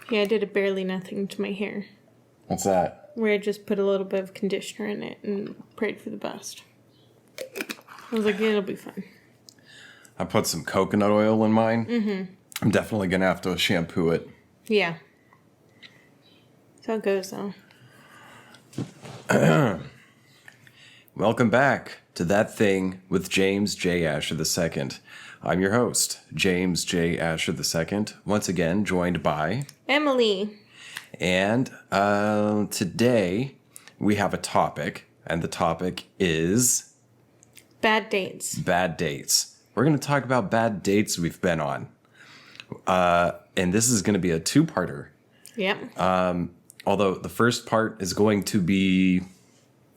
Yeah, I did a barely nothing to my hair. What's that? Where I just put a little bit of conditioner in it and prayed for the best. I was like, yeah, it'll be fine. I put some coconut oil in mine. Mm-hmm. I'm definitely going to have to shampoo it. Yeah. That's how it goes, though. Welcome back to That Thing with James J. Asher II. I'm your host, James J. Asher II, once again joined by... Emily. And today we have a topic, and the topic is... Bad dates. Bad dates. We're going to talk about bad dates we've been on. And this is going to be a two-parter. Yep. Although the first part is going to be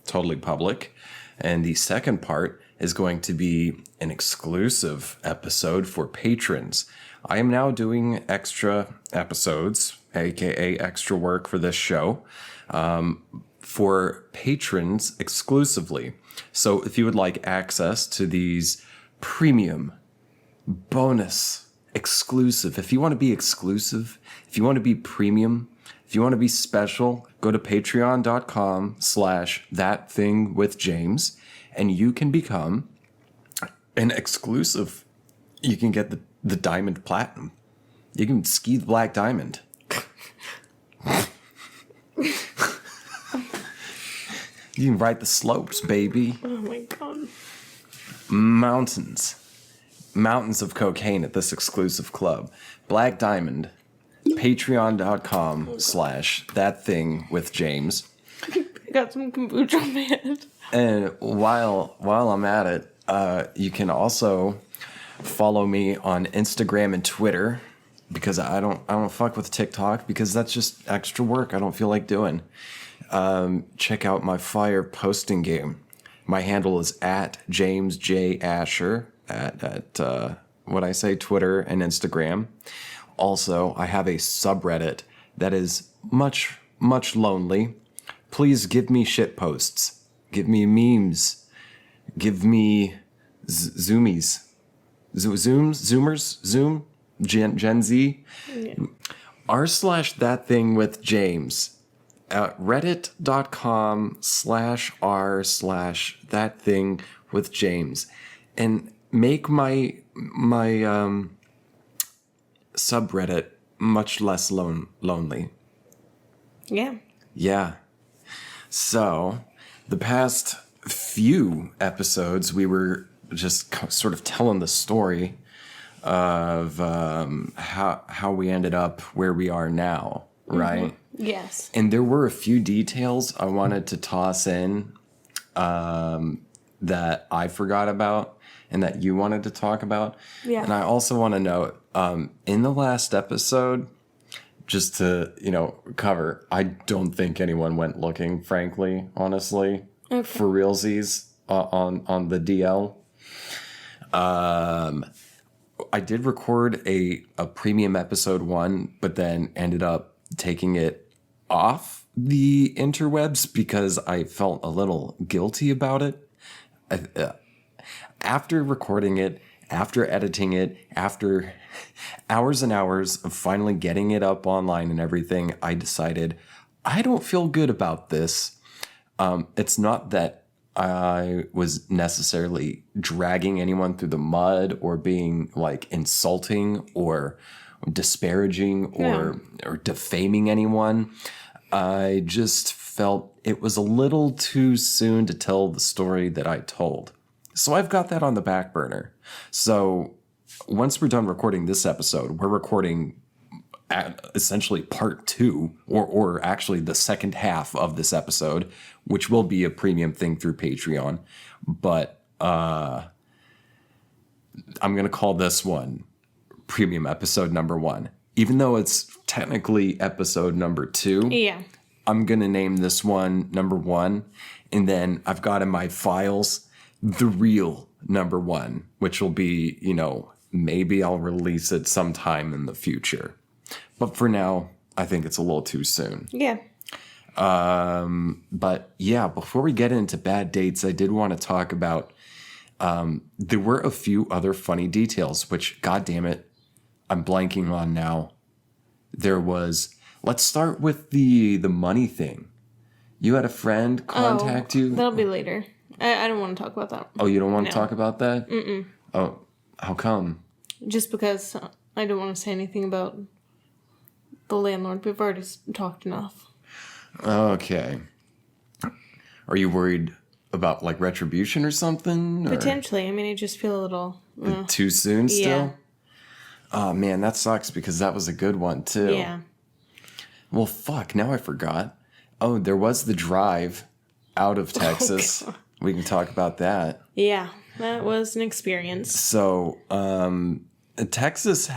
totally public, and the second part is going to be an exclusive episode for patrons. I am now doing extra episodes, aka extra work for this show, for patrons exclusively. So if you would like access to these premium, bonus, exclusive, if you want to be exclusive, if you want to be premium, if you want to be special, go to patreon.com/ThatThingWithJames, and you can become an exclusive. You can get the diamond platinum. You can ski the black diamond. You can ride the slopes, baby. Oh my god. Mountains of cocaine at this exclusive club. Black Diamond. Patreon.com/ThatThingWithJames. I got some kombucha on my head. And while I'm at it, you can also follow me on Instagram and Twitter, because I don't fuck with TikTok because that's just extra work I don't feel like doing. Check out my fire posting game. My handle is at James J. Asher at Twitter and Instagram. Also, I have a subreddit that is much, much lonely. Please give me shit posts. Give me memes. Give me zoomies. Zoom? Gen Z? Yeah. r/ThatThingWithJames at reddit.com/r/ThatThingWithJames, and make my subreddit much less lonely. Yeah. Yeah. So, the past few episodes, we were just sort of telling the story of how we ended up where we are now, right? Mm-hmm. Yes. And there were a few details I wanted to toss in that I forgot about and that you wanted to talk about. Yeah. And I also want to note, in the last episode, just to, cover, I don't think anyone went looking, frankly, honestly, for realsies on the DL. I did record a premium episode 1, but then ended up taking it off the interwebs because I felt a little guilty about it. After recording it, after editing it, after hours and hours of finally getting it up online and everything, I decided I don't feel good about this. It's not that I was necessarily dragging anyone through the mud or being like insulting or disparaging or defaming anyone. I just felt it was a little too soon to tell the story that I told. So I've got that on the back burner. So once we're done recording this episode, we're recording essentially part 2, or actually the second half of this episode, which will be a premium thing through Patreon. But I'm going to call this one premium episode number 1. Even though it's technically episode number 2, Yeah. I'm going to name this one number 1. And then I've got in my files the real number 1, which will be, maybe I'll release it sometime in the future. But for now, I think it's a little too soon. Yeah. But yeah, before we get into bad dates, I did want to talk about, there were a few other funny details, which, God damn it, I'm blanking on now. There was Let's start with the money thing. You had a friend contact you? That'll be later. I don't want to talk about that. Oh, you don't want to talk about that? Mm-mm. Oh, how come? Just because I don't want to say anything about the landlord. We've already talked enough. Okay. Are you worried about, like, retribution or something? Or Potentially. I mean, I just feel a little... too soon still? Yeah. Oh, man, that sucks because that was a good one, too. Yeah. Well, fuck, now I forgot. Oh, there was the drive out of Texas. Oh, we can talk about that. Yeah, that was an experience. So, Texas,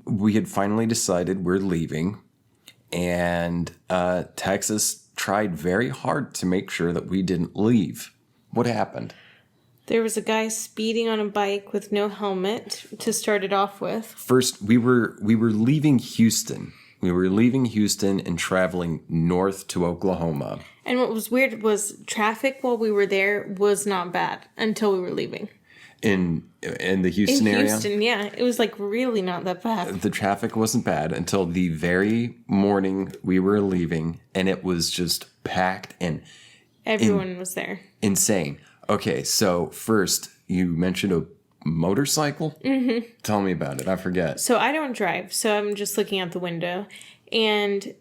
we had finally decided we're leaving. And Texas tried very hard to make sure that we didn't leave. What happened? There was a guy speeding on a bike with no helmet to start it off with. First, we were leaving Houston. We were leaving Houston and traveling north to Oklahoma. And what was weird was traffic while we were there was not bad until we were leaving. In the Houston area? In Houston, yeah. It was like really not that bad. The traffic wasn't bad until the very morning we were leaving, and it was just packed and Everyone was there. insane. Okay, so first, you mentioned a motorcycle? Mm-hmm. Tell me about it. I forget. So I don't drive, so I'm just looking out the window. And,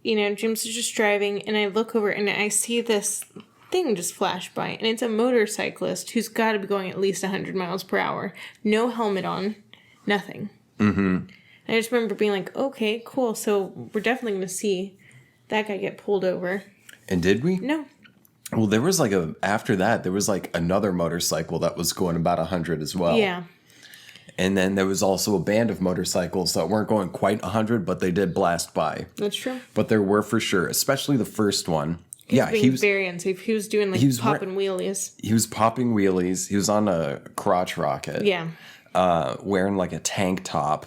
you know, James is just driving, and I look over, and I see this thing just flash by. And it's a motorcyclist who's got to be going at least 100 miles per hour. No helmet on. Nothing. Mm-hmm. And I just remember being like, okay, cool. So we're definitely going to see that guy get pulled over. And did we? No. Well, there was after that, there was like another motorcycle that was going about 100 as well. Yeah. And then there was also a band of motorcycles that weren't going quite 100, but they did blast by. That's true. But there were for sure, especially the first one. He was very unsafe. He was doing like popping wheelies. He was popping wheelies. He was on a crotch rocket. Yeah. Wearing like a tank top,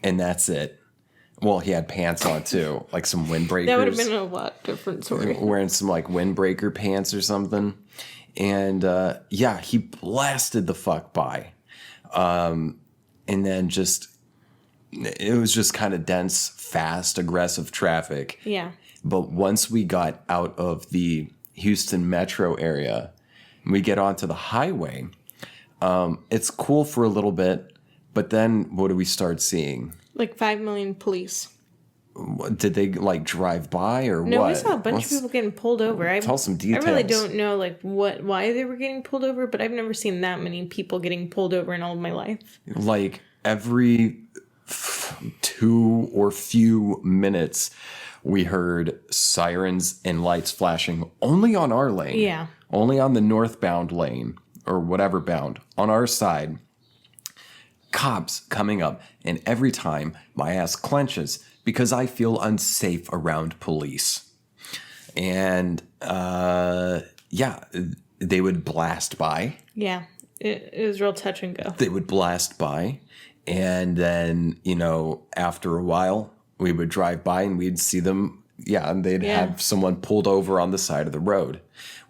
and that's it. Well, he had pants on too, like some windbreakers. That would have been a lot different story. Wearing some like windbreaker pants or something. And he blasted the fuck by. And then it was just kind of dense, fast, aggressive traffic. Yeah. But once we got out of the Houston metro area, we get onto the highway. It's cool for a little bit, but then what do we start seeing? Like 5 million police. Did they like drive by or No, what? we saw a bunch of people getting pulled over. Tell some details. I really don't know like why they were getting pulled over, but I've never seen that many people getting pulled over in all of my life. Like every 2 or few minutes, we heard sirens and lights flashing only on our lane. Yeah. Only on the northbound lane or whatever bound on our side. Cops coming up, and every time my ass clenches because I feel unsafe around police. And they would blast by. Yeah, it was real touch and go. They would blast by, and then, after a while, we would drive by and we'd see them, and they'd have someone pulled over on the side of the road.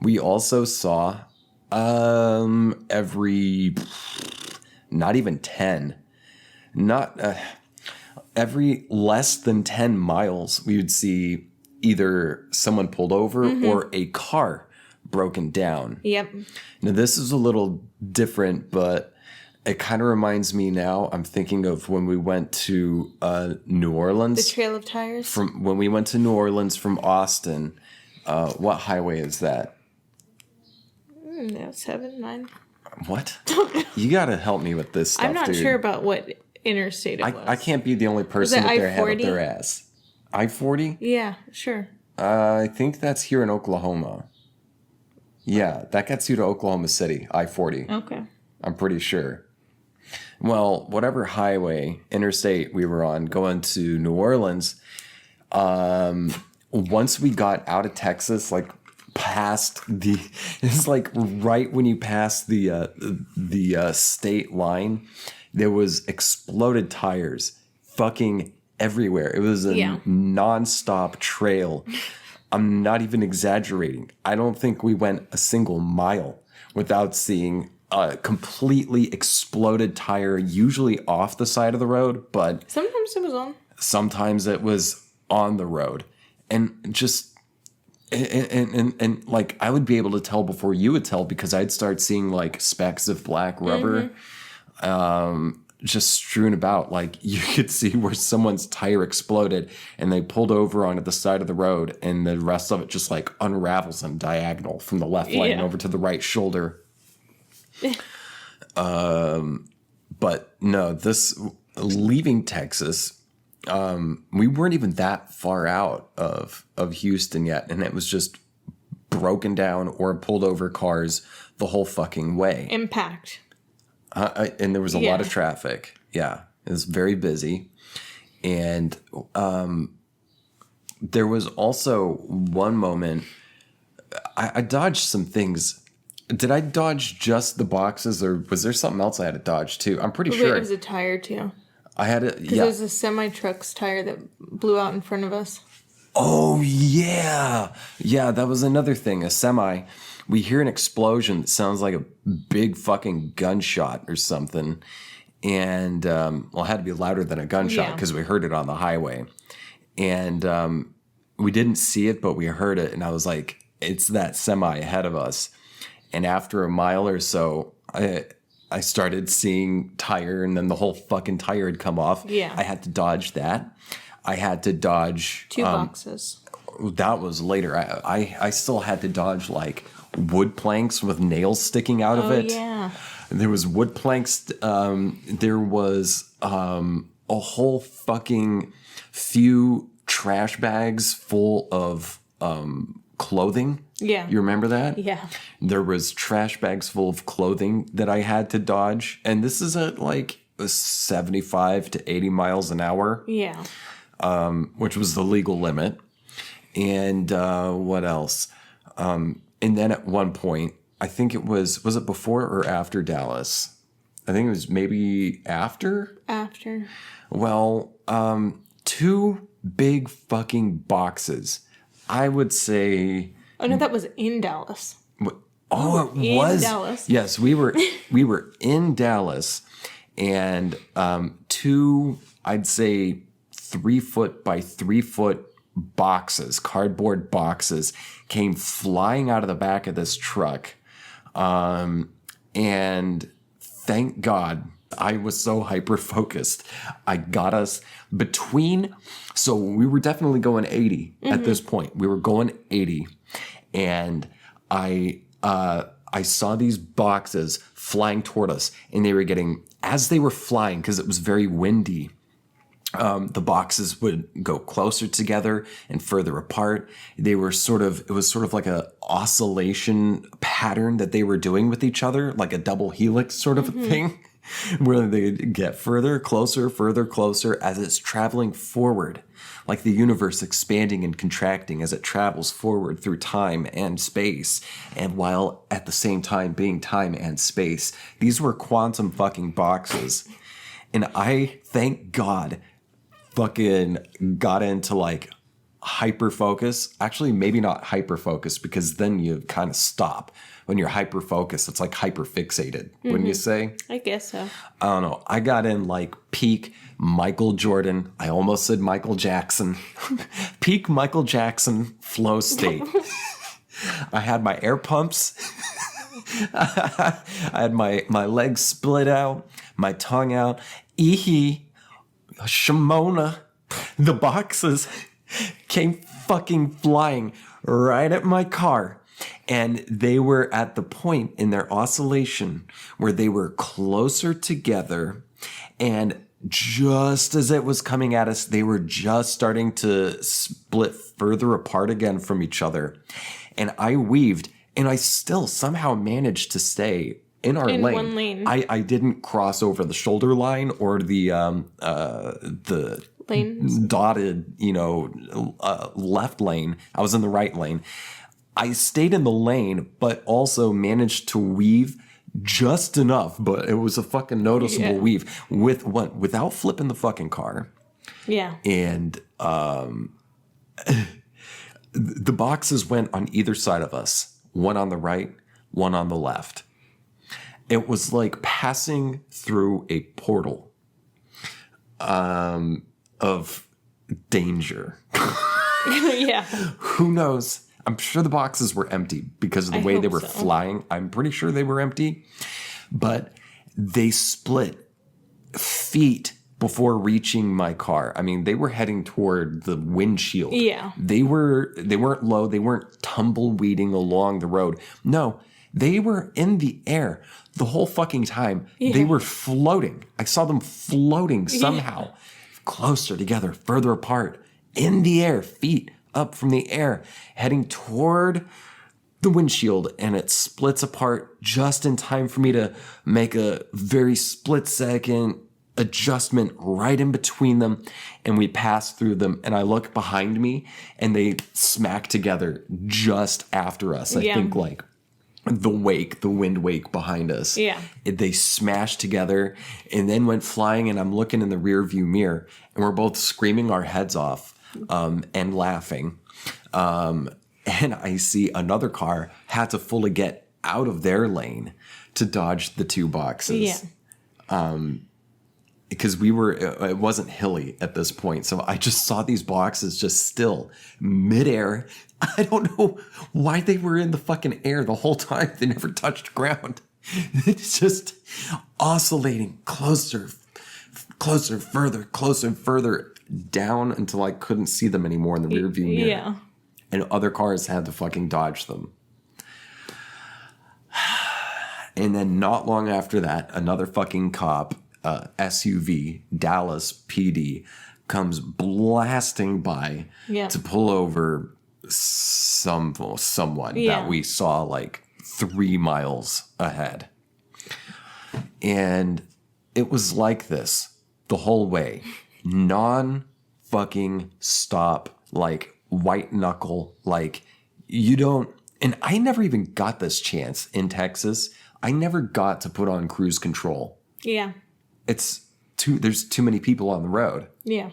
We also saw every... Not even 10. Every less than 10 miles, we would see either someone pulled over or a car broken down. Yep. Now, this is a little different, but it kind of reminds me now. I'm thinking of when we went to New Orleans. The Trail of Tires? When we went to New Orleans from Austin. What highway is that? 7, 9. What? You got to help me with this stuff, I'm not dude. sure about what interstate it was. I can't be the only person with their head up their ass. I-40? Yeah, sure. I think that's here in Oklahoma. Yeah, that gets you to Oklahoma City, I-40. Okay. I'm pretty sure. Well, whatever highway, interstate we were on, going to New Orleans, once we got out of Texas, like past it's like right when you pass the state line, there was exploded tires fucking everywhere. It was a nonstop trail. I'm not even exaggerating. I don't think we went a single mile without seeing a completely exploded tire, usually off the side of the road, but sometimes it was on. Sometimes it was on the road. And just, and like, I would be able to tell before you would tell because I'd start seeing like specks of black rubber just strewn about. Like, you could see where someone's tire exploded and they pulled over onto the side of the road, and the rest of it just like unravels in diagonal from the left lane over to the right shoulder. But no, this leaving Texas, we weren't even that far out of Houston yet, and it was just broken down or pulled over cars the whole fucking way. Impact. And there was a lot of traffic. Yeah, it was very busy. And there was also one moment, I dodged some things. Did I dodge just the boxes, or was there something else I had to dodge too? I'm pretty sure. It was a tire too. I had it. Because it was a semi-truck's tire that blew out in front of us. Oh, yeah. Yeah, that was another thing. A semi. We hear an explosion that sounds like a big fucking gunshot or something. And, well, it had to be louder than a gunshot because we heard it on the highway. And we didn't see it, but we heard it. And I was like, it's that semi ahead of us. And after a mile or so, I started seeing tire, and then the whole fucking tire had come off. Yeah. I had to dodge that. I had to dodge... 2 boxes. That was later. I still had to dodge, like, wood planks with nails sticking out of it. Oh, yeah. There was wood planks. There was a whole fucking few trash bags full of clothing. Yeah. You remember that? Yeah. There was trash bags full of clothing that I had to dodge. And this is at like 75 to 80 miles an hour. Yeah. Which was the legal limit. And what else? And then at one point, I think it was it before or after Dallas? I think it was maybe after. After. Well, 2 big fucking boxes. I would say... Oh, no, that was in Dallas. Oh, it was? In Dallas. Yes, we were in Dallas, and 2, I'd say 3 foot by 3 foot boxes, cardboard boxes, came flying out of the back of this truck. And thank God, I was so hyper-focused. I got us between... So we were definitely going 80 at this point. We were going 80. And I saw these boxes flying toward us. And they were getting... As they were flying, because it was very windy, the boxes would go closer together and further apart. They were it was sort of like a oscillation pattern that they were doing with each other, like a double helix sort of a thing, where they get further, closer as it's traveling forward, like the universe expanding and contracting as it travels forward through time and space. And while at the same time being time and space, these were quantum fucking boxes. And I, thank God, fucking got into like hyper focus. Actually, maybe not hyper focus, because then you kind of stop. When you're hyper focused, it's like hyper fixated, wouldn't you say? I guess so. I don't know. I got in like peak Michael Jordan. I almost said Michael Jackson. Peak Michael Jackson flow state. I had my air pumps. I had my legs split out, my tongue out. Eehee. Shimona. The boxes came fucking flying right at my car. And they were at the point in their oscillation where they were closer together. And just as it was coming at us, they were just starting to split further apart again from each other. And I weaved, and I still somehow managed to stay in our lane. One lane. I didn't cross over the shoulder line or the lanes, dotted, left lane. I was in the right lane. I stayed in the lane, but also managed to weave just enough. But it was a fucking noticeable weave without flipping the fucking car. Yeah. And the boxes went on either side of us. One on the right, one on the left. It was like passing through a portal. of danger. Yeah. Who knows? I'm sure the boxes were empty because of the way they were flying. I'm pretty sure they were empty. But they split feet before reaching my car. I mean, they were heading toward the windshield. Yeah. They weren't low. They weren't tumbleweeding along the road. No, they were in the air the whole fucking time. Yeah. They were floating. I saw them floating somehow. Yeah. Closer together, further apart, in the air, feet up from the air, heading toward the windshield, and it splits apart just in time for me to make a very split-second adjustment right in between them, and we pass through them, and I look behind me, and they smack together just after us. I think like the wind wake behind us. Yeah. They smashed together and then went flying, and I'm looking in the rear view mirror, and we're both screaming our heads off and laughing. And I see another car had to fully get out of their lane to dodge the two boxes. Yeah. Because it wasn't hilly at this point. So I just saw these boxes just still midair. I don't know why they were in the fucking air the whole time. They never touched ground. It's just oscillating closer, further down until I couldn't see them anymore in the rear view mirror. Yeah. And other cars had to fucking dodge them. And then not long after that, another fucking cop, SUV, Dallas PD, comes blasting by to pull over someone that we saw like 3 miles ahead. And it was like this the whole way. Non-fucking stop, like white knuckle, like you don't. And I never even got this chance in Texas. I never got to put on cruise control. Yeah. There's too many people on the road. Yeah.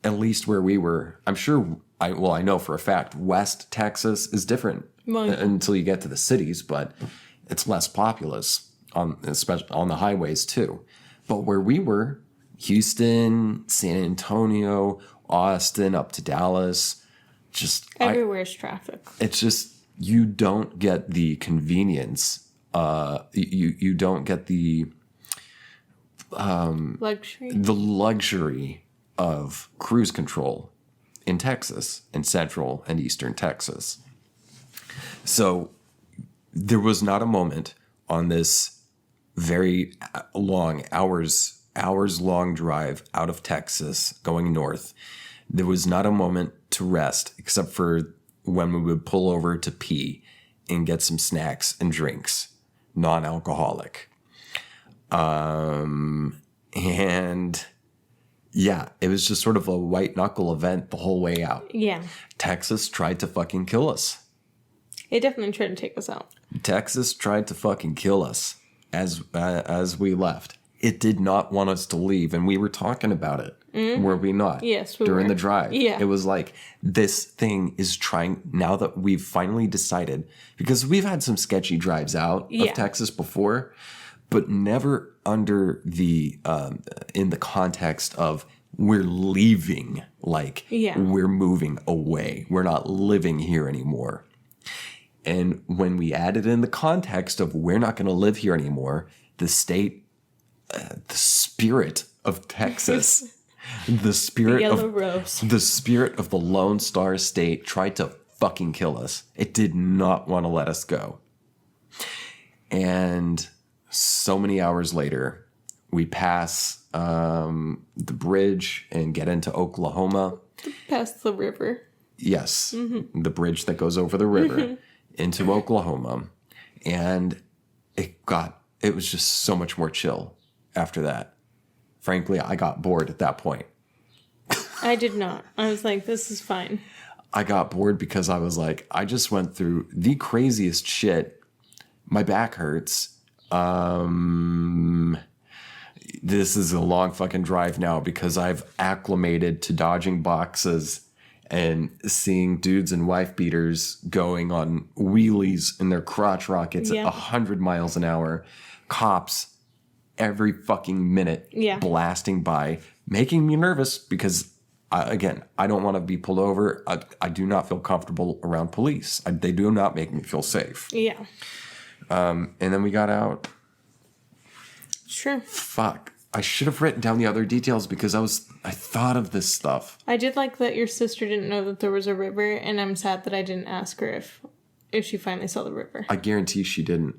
At least where we were. I'm sure, I know for a fact, West Texas is different until you get to the cities, but it's less populous, especially on the highways too. But where we were, Houston, San Antonio, Austin, up to Dallas, just everywhere's traffic. It's just, you don't get the convenience. You don't get the luxury of cruise control in Texas, in Central and Eastern Texas. So there was not a moment on this very long, hours long drive out of Texas going north. There was not a moment to rest except for when we would pull over to pee and get some snacks and drinks, non-alcoholic. And yeah, it was just sort of a white knuckle event the whole way out. Yeah. Texas tried to fucking kill us. It definitely tried to take us out. Texas tried to fucking kill us as we left. It did not want us to leave, and we were talking about it. Mm-hmm. Were we not? Yes, we during were. the drive. Yeah. It was like, this thing is trying, now that we've finally decided, because we've had some sketchy drives out of Texas before, but never under the, in the context of we're leaving, like we're moving away. We're not living here anymore. And when we added in the context of we're not going to live here anymore, the state, the spirit of Texas, the spirit of the Lone Star State tried to fucking kill us. It did not want to let us go. And so many hours later, we pass the bridge and get into Oklahoma. Past the river. Yes, the bridge that goes over the river into Oklahoma. And it was just so much more chill after that. Frankly, I got bored at that point. I did not. I was like, this is fine. I got bored because I was like, I just went through the craziest shit. My back hurts. This is a long fucking drive now because I've acclimated to dodging boxes and seeing dudes and wife beaters going on wheelies in their crotch rockets at 100 miles an hour. Cops every fucking minute blasting by, making me nervous because I don't want to be pulled over. I do not feel comfortable around police. They do not make me feel safe. Yeah. And then we got out. Sure. Fuck. I should have written down the other details because I thought of this stuff. I did like that your sister didn't know that there was a river, and I'm sad that I didn't ask her if she finally saw the river. I guarantee she didn't.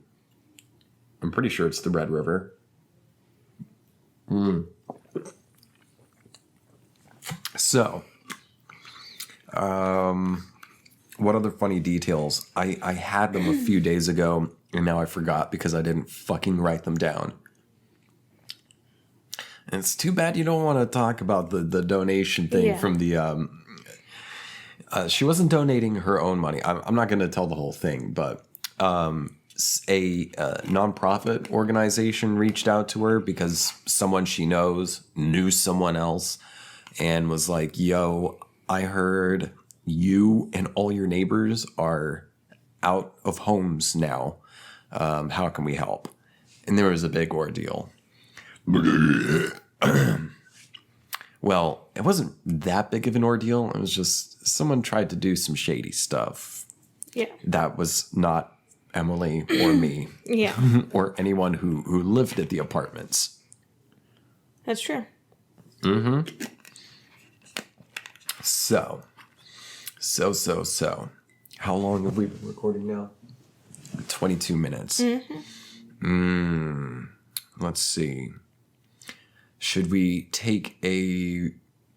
I'm pretty sure it's the Red River. So, what other funny details? I had them a few days ago, and now I forgot because I didn't fucking write them down. And it's too bad you don't want to talk about the donation thing from the... she wasn't donating her own money. I'm not going to tell the whole thing, but a nonprofit organization reached out to her because someone she knows knew someone else and was like, yo, I heard you and all your neighbors are out of homes now. How can we help? And there was a big ordeal. Well, it wasn't that big of an ordeal. It was just someone tried to do some shady stuff. Yeah. That was not Emily or me. Yeah. Or anyone who lived at the apartments. That's true. So. How long have we been recording now? 22 minutes. Let's see. Should we take a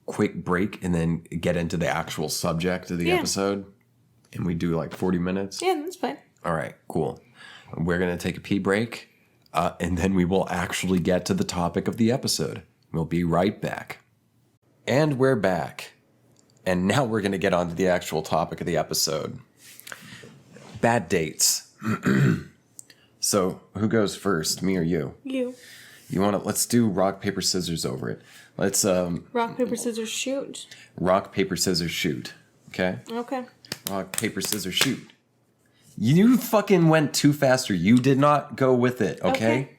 quick break and then get into the actual subject of the episode? And we do like 40 minutes? Yeah, that's fine. All right, cool. We're going to take a pee break, and then we will actually get to the topic of the episode. We'll be right back. And we're back. And now we're going to get on to the actual topic of the episode. Bad dates. So, who goes first, me or you? You. You want to, let's do rock, paper, scissors over it. Let's, rock, paper, scissors, shoot. Rock, paper, scissors, shoot. Okay? Okay. Rock, paper, scissors, shoot. You fucking went too fast, or you did not go with it, okay?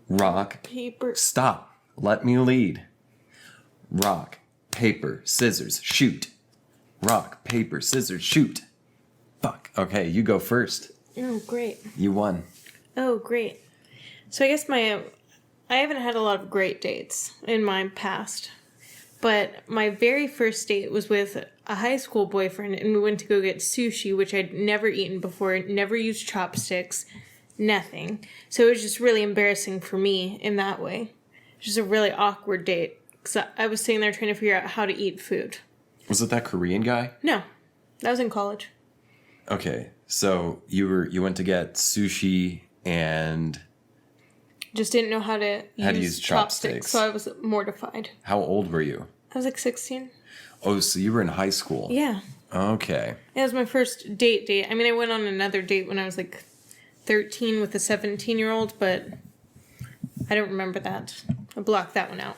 Rock, paper. Stop. Let me lead. Rock, paper, scissors, shoot. Rock, paper, scissors, shoot. Fuck. Okay, you go first. Oh, great. You won. Oh, great. So I guess I haven't had a lot of great dates in my past, but my very first date was with a high school boyfriend, and we went to go get sushi, which I'd never eaten before, never used chopsticks, nothing. So it was just really embarrassing for me in that way. It was just a really awkward date, because I was sitting there trying to figure out how to eat food. Was it that Korean guy? No, that was in college. Okay, so you went to get sushi and... Just didn't know how to use chopsticks, so I was mortified. How old were you? I was like 16. Oh, so you were in high school. Yeah. Okay. It was my first date. I mean, I went on another date when I was like 13 with a 17-year-old, but I don't remember that. I blocked that one out.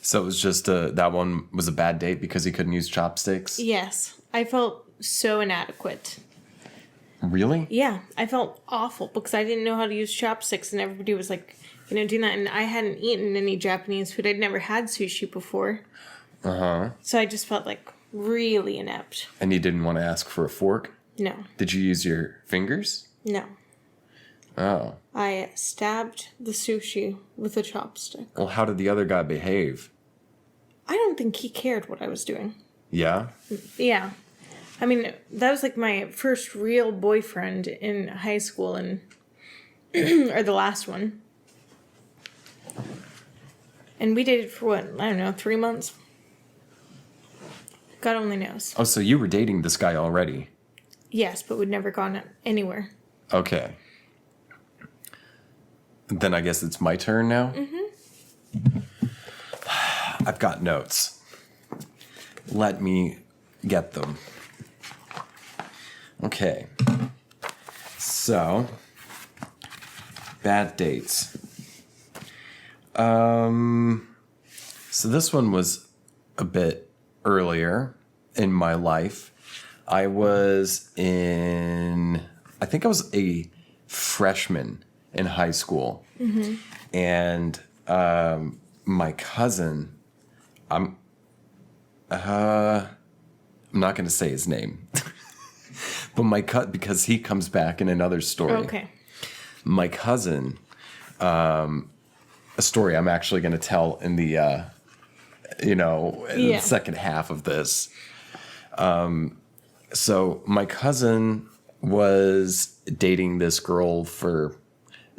So it was just that one was a bad date because he couldn't use chopsticks? Yes. I felt so inadequate. Really? Yeah. I felt awful because I didn't know how to use chopsticks, and everybody was like, doing that. And I hadn't eaten any Japanese food. I'd never had sushi before. Uh-huh. So I just felt like really inept. And you didn't want to ask for a fork? No. Did you use your fingers? No. Oh. I stabbed the sushi with a chopstick. Well, how did the other guy behave? I don't think he cared what I was doing. Yeah? Yeah. I mean, that was like my first real boyfriend in high school, and or the last one. And we dated for what? I don't know, 3 months? God only knows. Oh, so you were dating this guy already? Yes, but we'd never gone anywhere. Okay. Then I guess it's my turn now? Mm-hmm. I've got notes. Let me get them. Okay. So, bad dates. So this one was a bit earlier in my life. I think I was a freshman in high school. Mm-hmm. And my cousin I'm not going to say his name, but because he comes back in another story. Okay. My cousin, a story I'm actually going to tell in the, in the second half of this. So my cousin was dating this girl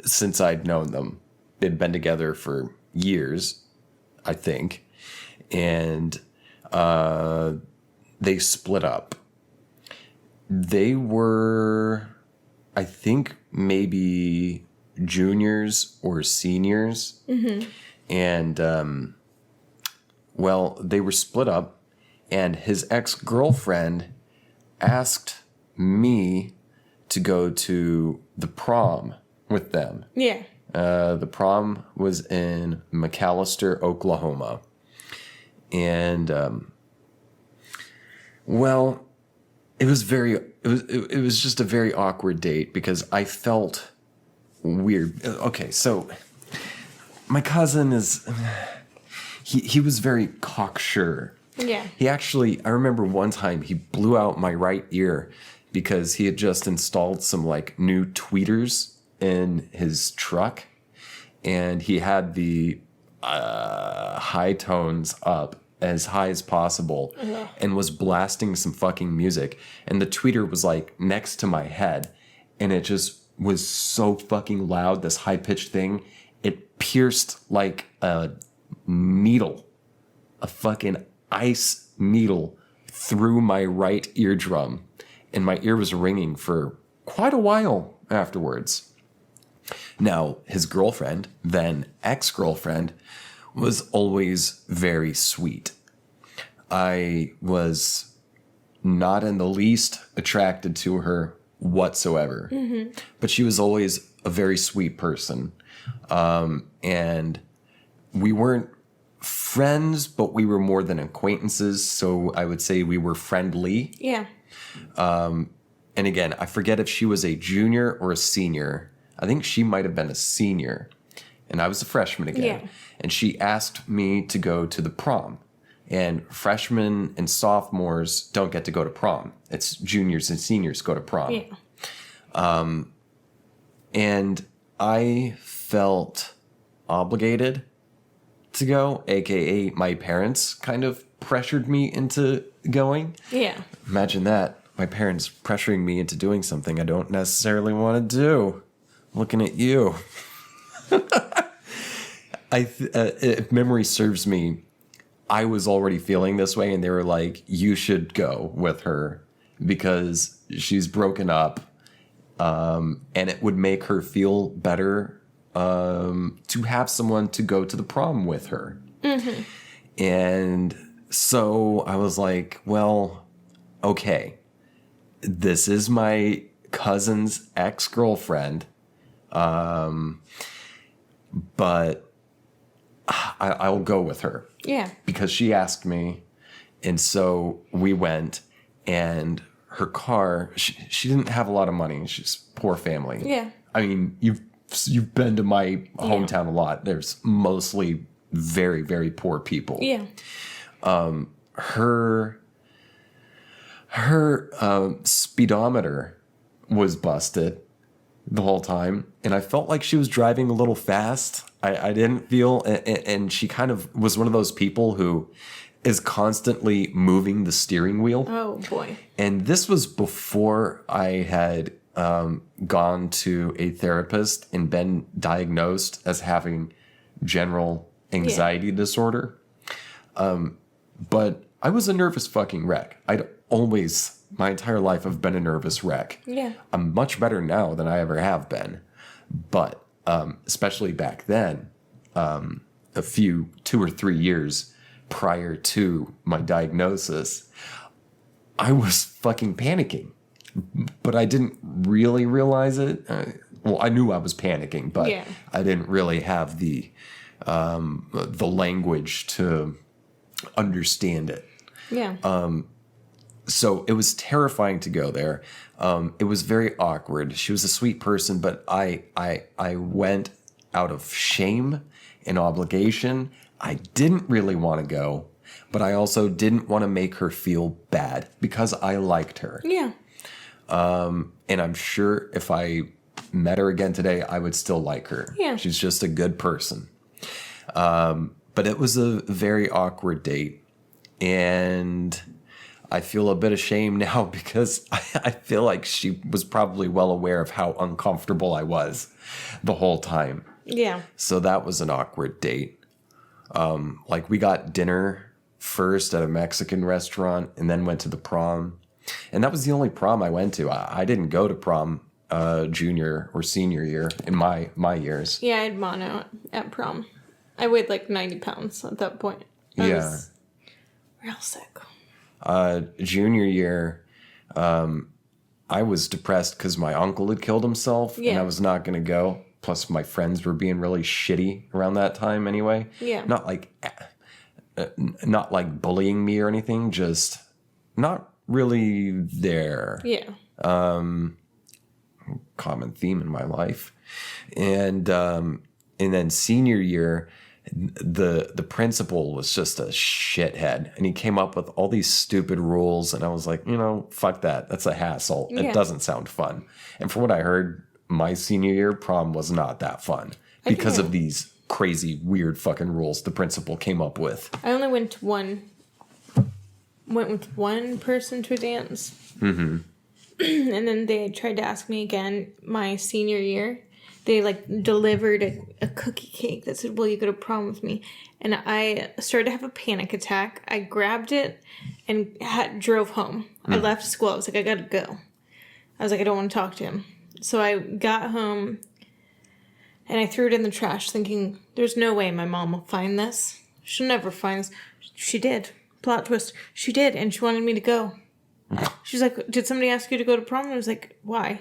since I'd known them. They'd been together for years, I think. And they split up. They were, I think, maybe juniors or seniors. Mm-hmm. And, they were split up, and his ex-girlfriend asked me to go to the prom with them. Yeah. The prom was in McAlester, Oklahoma. And, it was just a very awkward date because I felt weird. Okay, so my cousin he was very cocksure. Yeah. I remember one time he blew out my right ear because he had just installed some like new tweeters in his truck, and he had the high tones up as high as possible and was blasting some fucking music. And the tweeter was like next to my head, and it just was so fucking loud, this high-pitched thing. It pierced like a needle, a fucking ice needle through my right eardrum. And my ear was ringing for quite a while afterwards. Now, his girlfriend, then ex-girlfriend, was always very sweet. I was not in the least attracted to her whatsoever. Mm-hmm. But she was always a very sweet person. And we weren't friends, but we were more than acquaintances. So I would say we were friendly. Yeah. And again, I forget if she was a junior or a senior. I think she might have been a senior. And I was a freshman again. Yeah. And she asked me to go to the prom. And freshmen and sophomores don't get to go to prom. It's juniors and seniors go to prom. Yeah. And I felt obligated to go, aka my parents kind of pressured me into going. Yeah. Imagine that. My parents pressuring me into doing something I don't necessarily want to do. Looking at you. If memory serves me, I was already feeling this way, and they were like, you should go with her because she's broken up, and it would make her feel better to have someone to go to the prom with her. Mm-hmm. And so I was like, well, okay, this is my cousin's ex-girlfriend, but I'll go with her. Yeah. Because she asked me, and so we went, and her car, she didn't have a lot of money. She's poor family. Yeah. I mean, you've been to my hometown a lot. There's mostly very, very poor people. Yeah. Her speedometer was busted the whole time, and I felt like she was driving a little fast. I didn't feel, and she kind of was one of those people who is constantly moving the steering wheel. Oh, boy. And this was before I had gone to a therapist and been diagnosed as having general anxiety disorder. But I was a nervous fucking wreck. My entire life, I've been a nervous wreck. Yeah. I'm much better now than I ever have been. But especially back then, 2 or 3 years prior to my diagnosis, I was fucking panicking. But I didn't really realize it. I knew I was panicking, but I didn't really have the language to understand it. Yeah. So it was terrifying to go there. It was very awkward. She was a sweet person, but I went out of shame and obligation. I didn't really want to go. but I also didn't want to make her feel bad because I liked her. Yeah. And I'm sure if I met her again today, I would still like her. Yeah. She's just a good person. But it was a very awkward date. And I feel a bit ashamed now because I feel like she was probably well aware of how uncomfortable I was the whole time. Yeah. So that was an awkward date. Like we got dinner first at a Mexican restaurant and then went to the prom. And that was the only prom I went to. I didn't go to prom junior or senior year in my years. Yeah, I had mono at prom. I weighed like 90 pounds at that point. I was real sick. Junior year, I was depressed because my uncle had killed himself and I was not going to go. Plus, my friends were being really shitty around that time anyway. Yeah. Not like bullying me or anything, just not really there. Yeah. Common theme in my life. And then senior year, the principal was just a shithead, and he came up with all these stupid rules, and I was like, fuck that. That's a hassle. Yeah. It doesn't sound fun. And from what I heard, my senior year prom was not that fun because of these crazy, weird fucking rules the principal came up with. I only went with one person to a dance. Mm-hmm. And then they tried to ask me again my senior year. They delivered a cookie cake that said, "Will you go to prom with me?" And I started to have a panic attack. I grabbed it and drove home. I left school. I was like, I gotta go. I was like, I don't want to talk to him. So I got home and I threw it in the trash thinking, there's no way my mom will find this. She'll never find this. She did. Plot twist. She did, and she wanted me to go. She's like, did somebody ask you to go to prom? And I was like, why?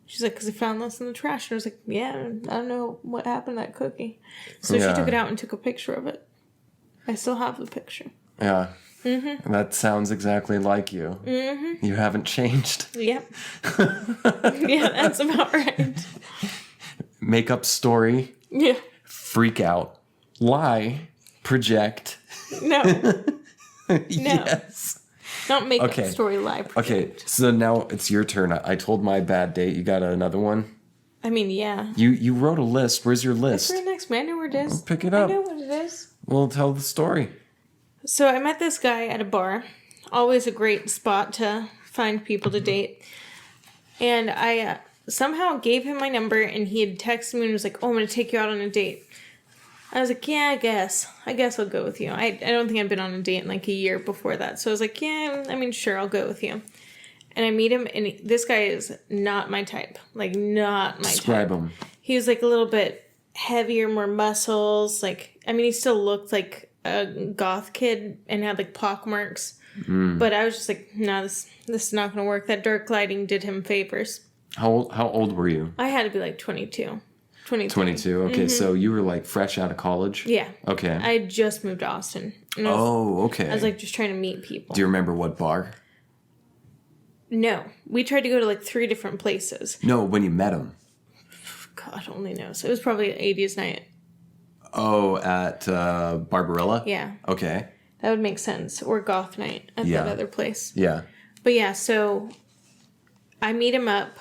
She's like, because I found this in the trash. And I was like, yeah, I don't know what happened to that cookie. So she took it out and took a picture of it. I still have the picture. Yeah. Mm-hmm. That sounds exactly like you. Mm-hmm. You haven't changed. Yep. Yeah, that's about right. Make up story. Yeah. Freak out. Lie. Project. No. Yes. Not make up story, lie. Project. Okay, so now it's your turn. I told my bad date. You got another one? I mean, yeah. You wrote a list. Where's your list? It's right next to me. I know where it is. I'll pick it up. I know what it is. Well, tell the story. So I met this guy at a bar. Always a great spot to find people to date. And I somehow gave him my number, and he had texted me and was like, oh, I'm going to take you out on a date. I was like, yeah, I guess I'll go with you. I don't think I've been on a date in like a year before that. So I was like, yeah, I mean, sure, I'll go with you. And I meet him, and this guy is not my type. Like, not my type. Describe him. He was like a little bit heavier, more muscles. Like, I mean, he still looked like a goth kid and had like pock marks. But I was just like, no, this is not going to work. That dark lighting did him favors. How old were you? I had to be like 22. 22. Okay, so you were like fresh out of college? Yeah. Okay. I had just moved to Austin. Okay. I was like just trying to meet people. Do you remember what bar? No. We tried to go to like 3 different places. No, when you met him. God only knows. It was probably 80s night. Oh, at Barbarella? Yeah. Okay. That would make sense. Or goth night at that other place. Yeah. But yeah, so I meet him up.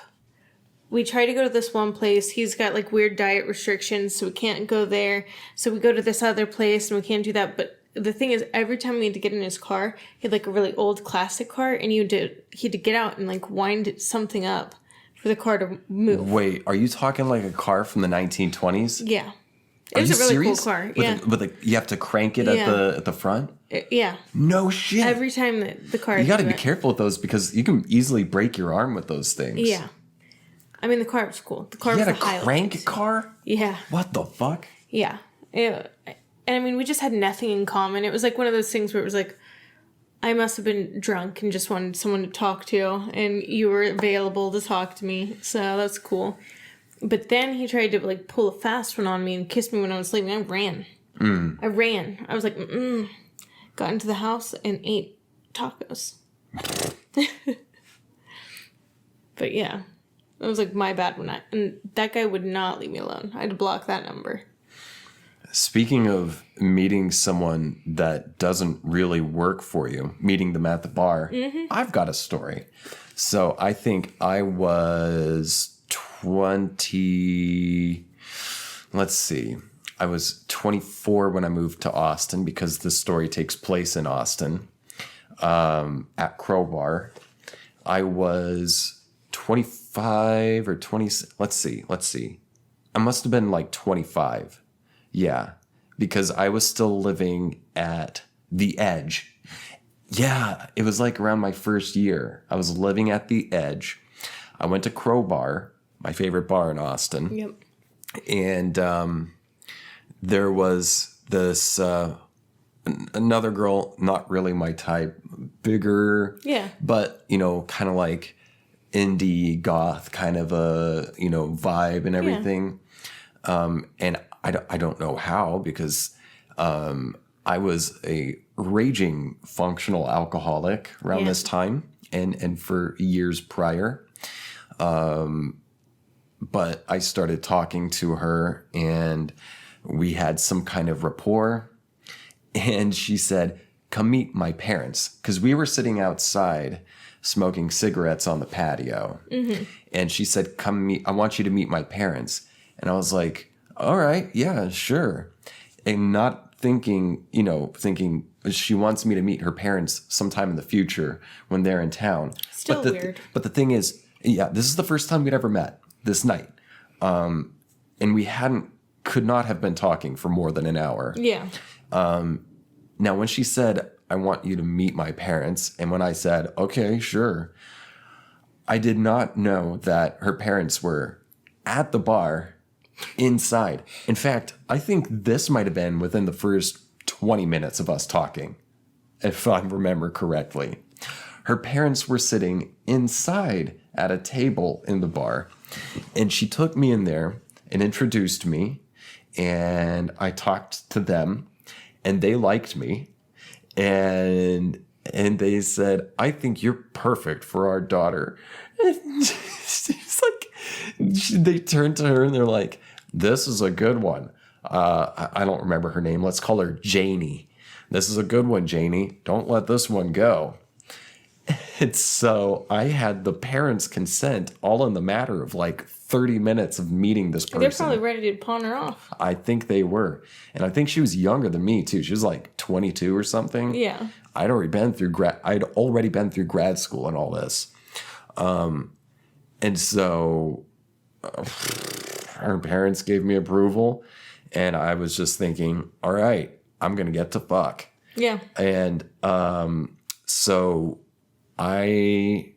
We try to go to this one place. He's got like weird diet restrictions, so we can't go there. So we go to this other place and we can't do that. But the thing is, every time we had to get in his car, he had like a really old classic car, and he had to get out and like wind something up for the car to move. Wait, are you talking like a car from the 1920s? Yeah. It was a really cool car. You have to crank it at the front? Yeah. No shit. Every time the car... You got to be careful with those because you can easily break your arm with those things. Yeah. I mean, the car was cool. The car was the highlight. You had a crank car? Yeah. What the fuck? Yeah. And I mean, we just had nothing in common. It was like one of those things where it was like, I must have been drunk and just wanted someone to talk to, and you were available to talk to me. So that's cool. But then he tried to like pull a fast one on me and kiss me when I was sleeping. I ran. I ran. I was like, got into the house and ate tacos. But yeah, it was like my bad and that guy would not leave me alone. I had to block that number. Speaking of meeting someone that doesn't really work for you, meeting them at the bar, I've got a story. So I think I was 20. Let's see. I was 24 when I moved to Austin because this story takes place in Austin at Crowbar. I was 25 or 20. Let's see. I must have been like 25. Yeah, because I was still living at the Edge. Yeah, it was like around my first year. I was living at the Edge. I went to Crowbar, my favorite bar in Austin. Yep. And there was this another girl, not really my type, bigger. Yeah. But, kind of like indie goth kind of a, vibe and everything. Yeah. And I don't know how, because I was a raging functional alcoholic around this time and for years prior. But I started talking to her and we had some kind of rapport. And she said, come meet my parents. Because we were sitting outside smoking cigarettes on the patio. Mm-hmm. And she said, I want you to meet my parents. And I was like, all right, yeah, sure. And not thinking she wants me to meet her parents sometime in the future when they're in town. Still weird. But the thing is, this is the first time we'd ever met this night. And we could not have been talking for more than an hour. Yeah. Now, when she said, I want you to meet my parents, and when I said, okay, sure, I did not know that her parents were at the bar inside. In fact, I think this might have been within the first 20 minutes of us talking, if I remember correctly. Her parents were sitting inside at a table in the bar, and she took me in there and introduced me, and I talked to them, and they liked me, and they said, I think you're perfect for our daughter. And she's like, they turned to her and they're like, this is a good one. I don't remember her name. Let's call her Janie. This is a good one, Janie. Don't let this one go. And so I had the parents' consent all in the matter of like 30 minutes of meeting this person. They're probably ready to pawn her off. I think they were. And I think she was younger than me too. She was like 22 or something. Yeah. I'd already been through grad school and all this. And so her parents gave me approval, and I was just thinking, all right, I'm going to get to fuck. Yeah. And so I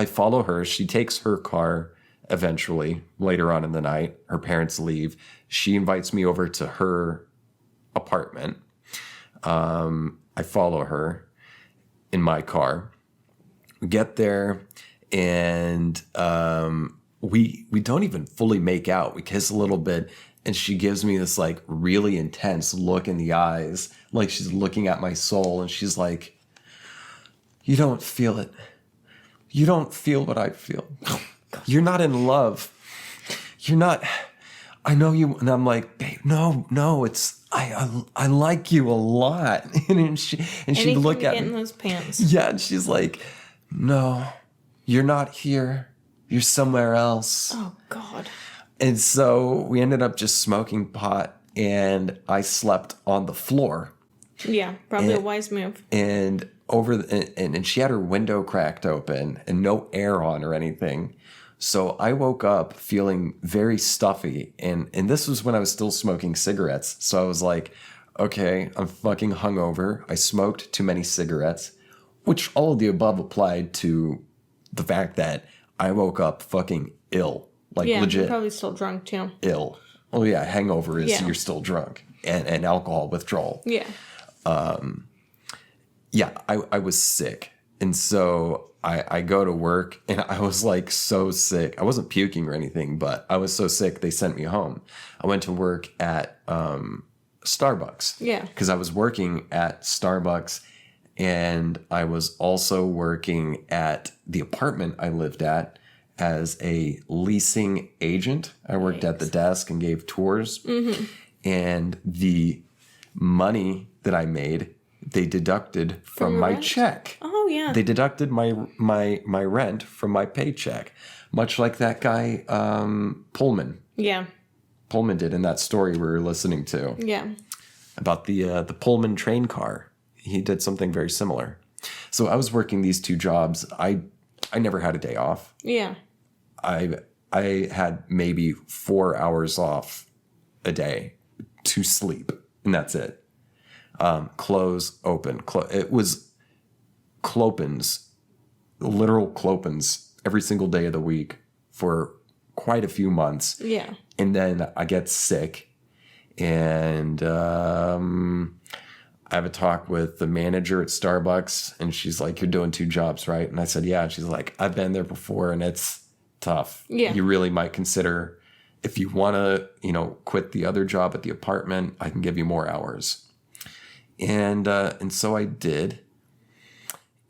follow her. She takes her car eventually later on in the night. Her parents leave. She invites me over to her apartment. I follow her in my car. We get there, and we don't even fully make out. We kiss a little bit, and she gives me this like really intense look in the eyes, like she's looking at my soul, and she's like, you don't feel it. You don't feel what I feel. You're not in love. You're not. I know you. And I'm like, babe, no, it's, I like you a lot. and she'd look at me. In those pants. Yeah. And she's like, no, you're not here. You're somewhere else. Oh, God. And so we ended up just smoking pot, and I slept on the floor. Yeah. Probably a wise move. And and she had her window cracked open and no air on or anything. So I woke up feeling very stuffy. And this was when I was still smoking cigarettes. So I was like, okay, I'm fucking hungover. I smoked too many cigarettes, which all of the above applied to the fact that I woke up fucking ill. Like legit. You're probably still drunk too. Ill. Oh yeah, hangover is you're still drunk. And alcohol withdrawal. Yeah. Yeah, I was sick. And so I go to work, and I was like so sick. I wasn't puking or anything, but I was so sick they sent me home. I went to work at Starbucks. Yeah. Because I was working at Starbucks, and I was also working at the apartment I lived at as a leasing agent. I worked at the desk and gave tours. Mm-hmm. and the money that I made, they deducted from my rent? check. Oh, yeah. They deducted my rent from my paycheck, much like that guy Pullman. Yeah. Pullman did in that story we were listening to. Yeah. About the Pullman train car. He did something very similar. So I was working these two jobs. I never had a day off. Yeah. I had maybe 4 hours off a day to sleep, and that's it. Close, open. It was clopens, literal clopens, every single day of the week for quite a few months. Yeah. And then I get sick, and I have a talk with the manager at Starbucks, and she's like, "You're doing two jobs, right?" And I said, "Yeah." And she's like, "I've been there before, and it's tough. Yeah. You really might consider, if you want to, quit the other job at the apartment, I can give you more hours." And so I did.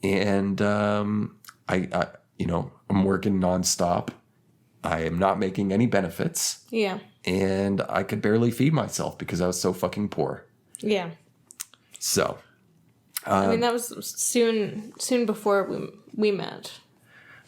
And I'm working nonstop. I am not making any benefits. Yeah. And I could barely feed myself because I was so fucking poor. Yeah. So, I mean, that was soon before we met.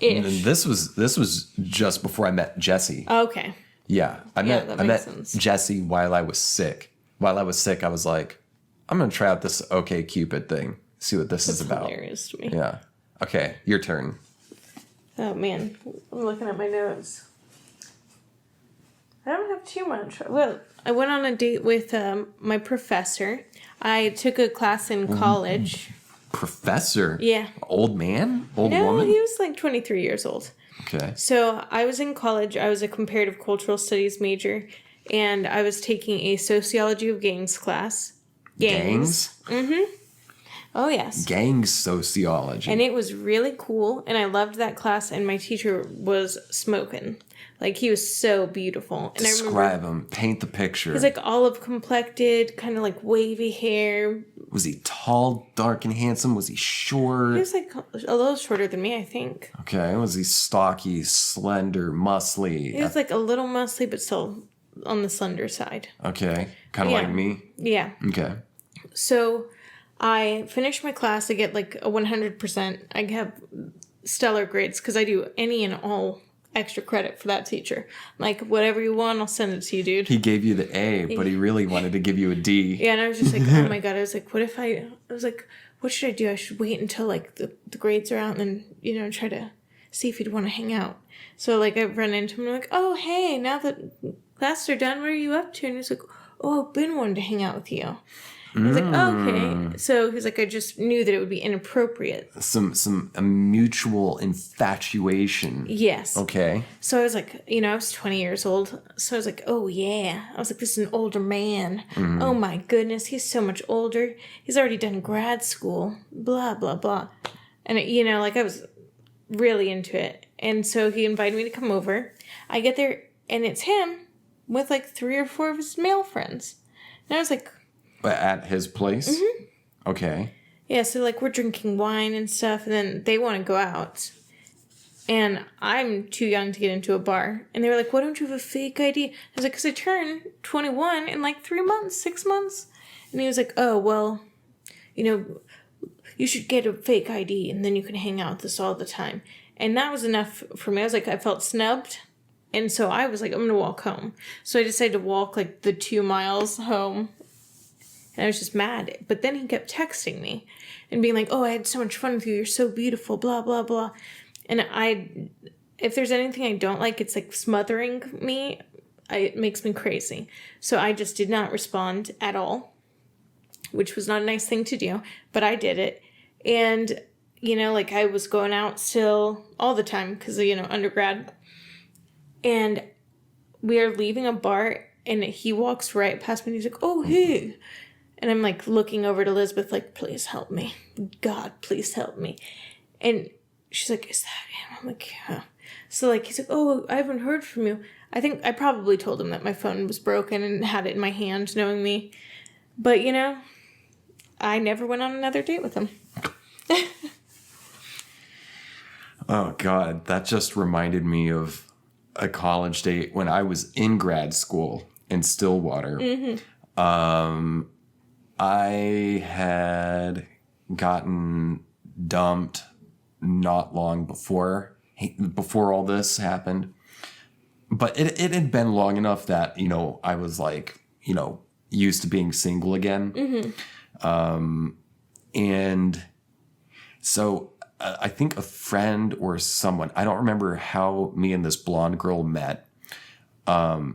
Ish. this was just before I met Jesse. Okay. Yeah, I met sense. Jesse while I was sick. While I was sick, I was like, I'm gonna try out this OkCupid thing, see what this is about. Hilarious to me. Yeah. Okay, your turn. Oh man, I'm looking at my notes. I don't have too much. Well, I went on a date with my professor. I took a class in college. Professor? Yeah. Old man? Old No, woman? he was like 23 years old. Okay. So I was in college. I was a comparative cultural studies major, and I was taking a sociology of gangs class. Gangs? Mm-hmm. Oh, yes. Gang sociology. And it was really cool, and I loved that class, and my teacher was smoking. Like, he was so beautiful. And Describe him. Paint the picture. He's like olive complected, kind of like wavy hair. Was he tall, dark, and handsome? Was he short? He was like a little shorter than me, I think. Okay. Was he stocky, slender, muscly? He was like a little muscly, but still on the slender side. Okay. Kind of like me? Yeah. Okay. So I finished my class. I get like a 100%. I have stellar grades because I do any and all extra credit for that teacher. Like, whatever you want, I'll send it to you, dude. He gave you the A, but he really wanted to give you a D. Yeah, and I was just like, oh my God. I was like, what should I do? I should wait until like the grades are out and then, try to see if he'd want to hang out. So like I run into him and I'm like, oh, hey, now that classes are done, what are you up to? And he's like, oh, I've been wanting to hang out with you. I was like, okay. So he's like, I just knew that it would be inappropriate. A mutual infatuation. Yes. Okay. So I was like, I was 20 years old. So I was like, oh yeah. I was like, this is an older man. Mm-hmm. Oh my goodness. He's so much older. He's already done grad school. Blah, blah, blah. And, I was really into it. And so he invited me to come over. I get there and it's him with like 3 or 4 of his male friends. And I was like, at his place? Mm-hmm. Okay. Yeah, so like we're drinking wine and stuff, and then they want to go out. And I'm too young to get into a bar. And they were like, why don't you have a fake ID? I was like, because I turned 21 in like 3 months, 6 months. And he was like, oh, well, you should get a fake ID, and then you can hang out with us all the time. And that was enough for me. I was like, I felt snubbed. And so I was like, I'm going to walk home. So I decided to walk like the 2 miles home. And I was just mad. But then he kept texting me and being like, oh, I had so much fun with you. You're so beautiful, blah, blah, blah. And if there's anything I don't like, it's like smothering me. It makes me crazy. So I just did not respond at all, which was not a nice thing to do. But I did it. And, I was going out still all the time because, undergrad. And we are leaving a bar and he walks right past me and he's like, oh, hey. And I'm like looking over to Elizabeth like, please help me. God, please help me. And she's like, is that him? I'm like, yeah. So like, he's like, oh, I haven't heard from you. I think I probably told him that my phone was broken and had it in my hand, knowing me. But, I never went on another date with him. Oh, God. That just reminded me of a college date when I was in grad school. in Stillwater. I had gotten dumped not long before all this happened. But it had been long enough that, I was like, used to being single again. And so I think a friend or someone, I don't remember how me and this blonde girl met. I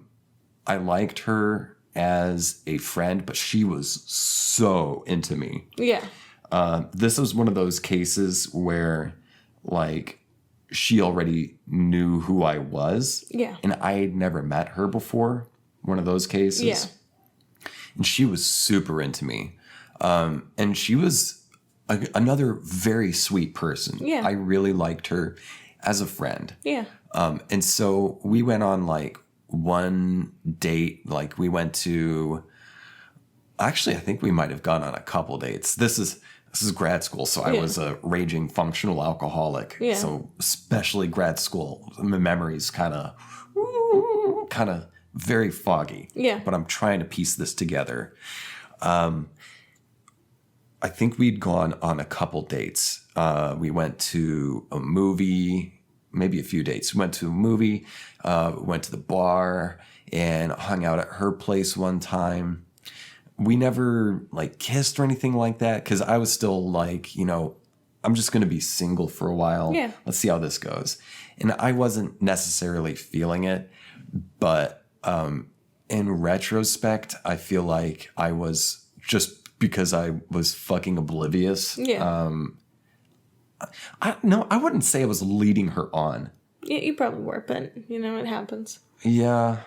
liked her as a friend, but she was so into me. Yeah. This was one of those cases where, like, she already knew who I was. Yeah. And I had never met her before. One of those cases. Yeah. And she was super into me. And she was another very sweet person. Yeah. I really liked her as a friend. Yeah. And so we went on like one date. Like we went to, actually, I think we might have gone on a couple dates. This is grad school, so I was a raging functional alcoholic. Yeah. So especially grad school, my memory's kind of very foggy. Yeah. But I'm trying to piece this together. I think we'd gone on a couple dates. We went to a movie, maybe a few dates. We went to a movie, went to the bar, and hung out at her place one time. We never like kissed or anything like that because I was still like, I'm just going to be single for a while. Yeah. Let's see how this goes. And I wasn't necessarily feeling it, but in retrospect, I feel like I was, just because I was fucking oblivious. Yeah. I wouldn't say I was leading her on. Yeah, you probably were, but it happens. Yeah.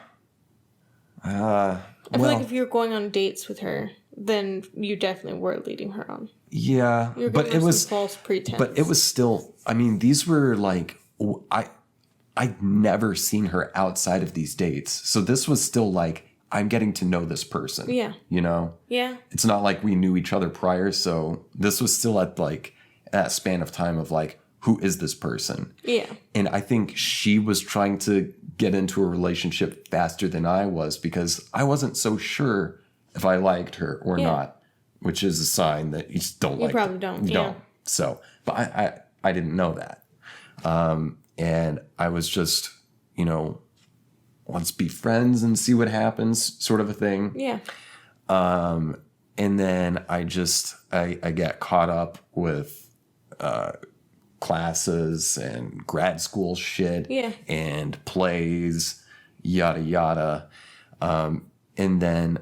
I feel like if you were going on dates with her, then you definitely were leading her on. Yeah, You were but giving it her was some false pretense. But it was still. I mean, these were like I'd never seen her outside of these dates, so this was still like I'm getting to know this person. Yeah. Yeah. It's not like we knew each other prior, so this was still at like that span of time of like, who is this person? Yeah. And I think she was trying to get into a relationship faster than I was because I wasn't so sure if I liked her or not, which is a sign that you just don't like. You probably don't. You don't. So, but I didn't know that. And I was just, let's be friends and see what happens sort of a thing. Yeah. And then I get caught up with classes and grad school shit and plays, yada, yada. And then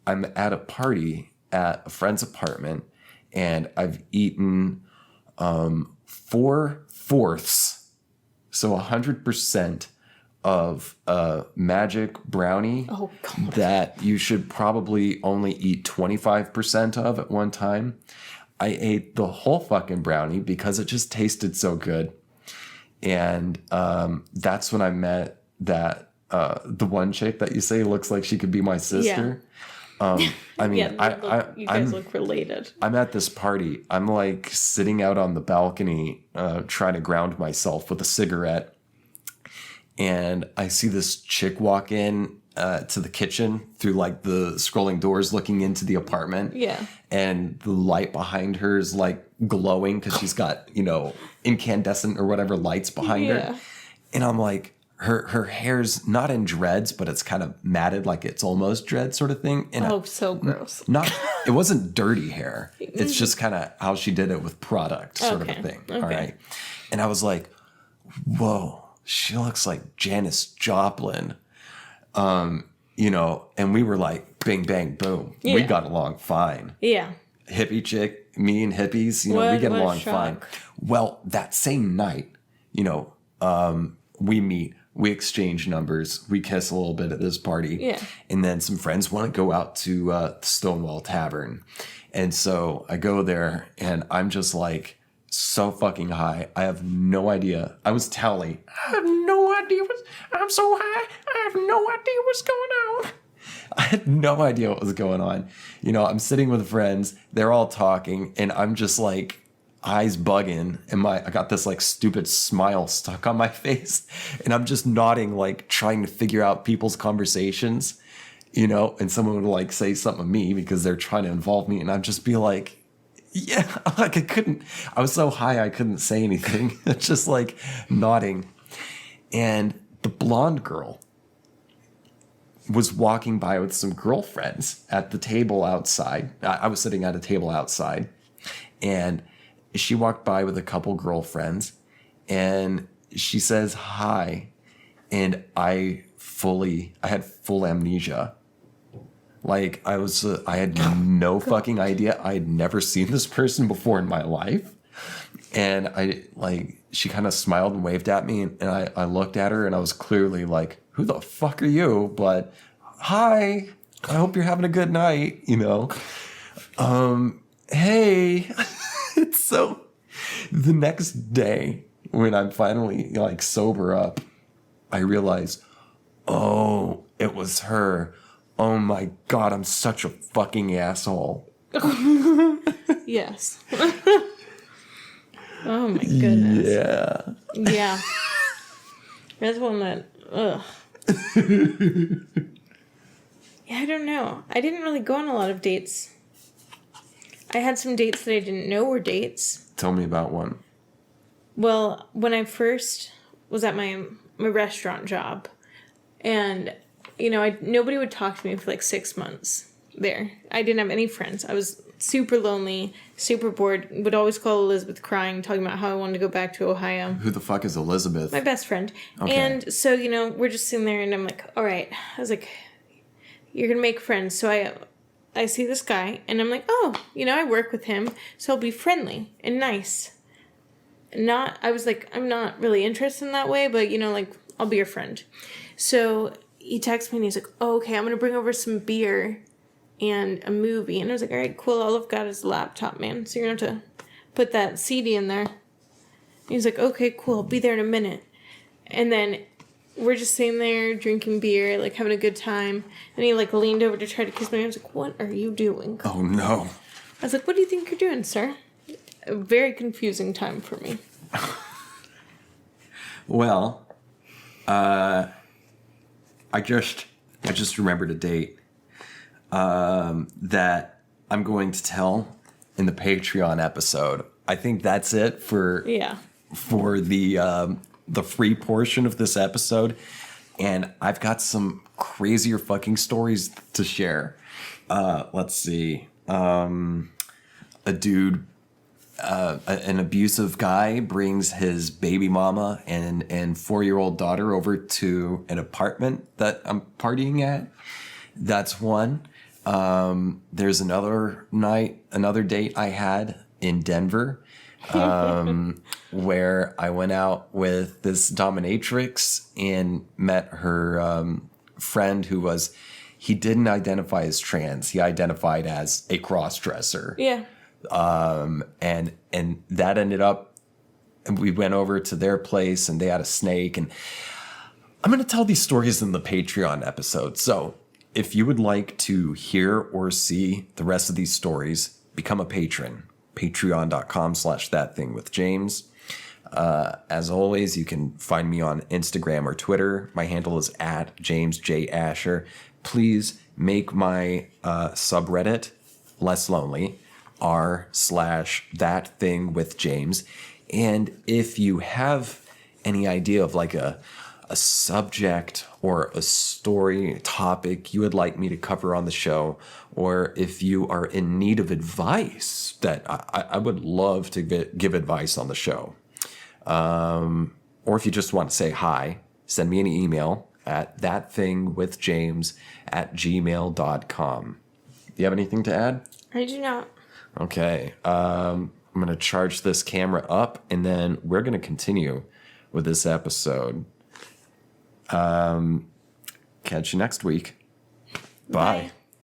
I'm at a party at a friend's apartment and I've eaten 4/4, so 100% of a magic brownie that you should probably only eat 25% of at one time. I ate the whole fucking brownie because it just tasted so good. And that's when I met the one chick that you say looks like she could be my sister. I mean, you guys look related. I'm at this party. I'm like sitting out on the balcony trying to ground myself with a cigarette. And I see this chick walk in to the kitchen through like the scrolling doors looking into the apartment. Yeah. And the light behind her is like glowing because she's got, incandescent or whatever lights behind her. And I'm like, her hair's not in dreads, but it's kind of matted, like it's almost dread sort of thing. And so gross. It wasn't dirty hair. It's just kind of how she did it with product sort of a thing. Okay. All right. And I was like, whoa, she looks like Janis Joplin. And we were like, bing, bang, boom. Yeah. We got along fine. Yeah. Hippie chick, me and hippies, we get along fine. Well, that same night, we meet, we exchange numbers, we kiss a little bit at this party. Yeah. And then some friends want to go out to the Stonewall Tavern. And so I go there and I'm just like so fucking high. I have no idea. I was Tally. I have no idea I'm so high. I have no idea what's going on. I had no idea what was going on. I'm sitting with friends. They're all talking and I'm just like eyes bugging and I got this like stupid smile stuck on my face and I'm just nodding, like trying to figure out people's conversations. and someone would like say something to me because they're trying to involve me, and I'd just be like, yeah, like I was so high I couldn't say anything. Just like nodding. And the blonde girl was walking by with some girlfriends at the table outside. I was sitting at a table outside, and she walked by with a couple girlfriends, and she says hi, and I had full amnesia. Like I had no fucking idea. I had never seen this person before in my life. And she kind of smiled and waved at me, and I looked at her, and I was clearly like, who the fuck are you? But hi, I hope you're having a good night, Hey. So the next day when I'm finally like sober up, I realized, oh, it was her. Oh my God, I'm such a fucking asshole. Yes. Oh my goodness. Yeah. Yeah. That's one that, ugh. Yeah, I don't know. I didn't really go on a lot of dates. I had some dates that I didn't know were dates. Tell me about one. Well, when I first was at my restaurant job, and nobody would talk to me for like 6 months there. I didn't have any friends. I was super lonely, super bored, would always call Elizabeth crying, talking about how I wanted to go back to Ohio. Who the fuck is Elizabeth? My best friend. Okay. And so, we're just sitting there, and I'm like, all right. I was like, you're going to make friends. So I see this guy, and I'm like, oh, I work with him, so I'll be friendly and nice. I was like, I'm not really interested in that way, but, I'll be your friend. So he texts me, and he's like, oh, okay, I'm going to bring over some beer and a movie. And I was like, all right, cool. All I've got is a laptop, man. So you're going to have to put that CD in there. And he's like, okay, cool. I'll be there in a minute. And then we're just sitting there drinking beer, like having a good time. And he like leaned over to try to kiss me. I was like, what are you doing? Oh, no. I was like, what do you think you're doing, sir? A very confusing time for me. Well, I just remembered a date that I'm going to tell in the Patreon episode. I think that's it for the free portion of this episode, and I've got some crazier fucking stories to share. Let's see. A dude, an abusive guy brings his baby mama and 4-year-old daughter over to an apartment that I'm partying at. That's one. There's another date I had in Denver, where I went out with this dominatrix and met her friend he didn't identify as trans. He identified as a cross-dresser. Yeah. And that ended up, and we went over to their place and they had a snake, and I'm going to tell these stories in the Patreon episode. So if you would like to hear or see the rest of these stories, become a patron, patreon.com/ThatThingWithJames. As always, you can find me on Instagram or Twitter. My handle is @JamesJAsher. Please make my subreddit less lonely, r/ThatThingWithJames. And if you have any idea of like a subject or a story topic you would like me to cover on the show, or if you are in need of advice, that I would love to give advice on the show. Or if you just want to say hi, send me an email at thatthingwithjames@gmail.com. Do you have anything to add? I do not. Okay. I'm going to charge this camera up, and then we're going to continue with this episode. Catch you next week. Bye.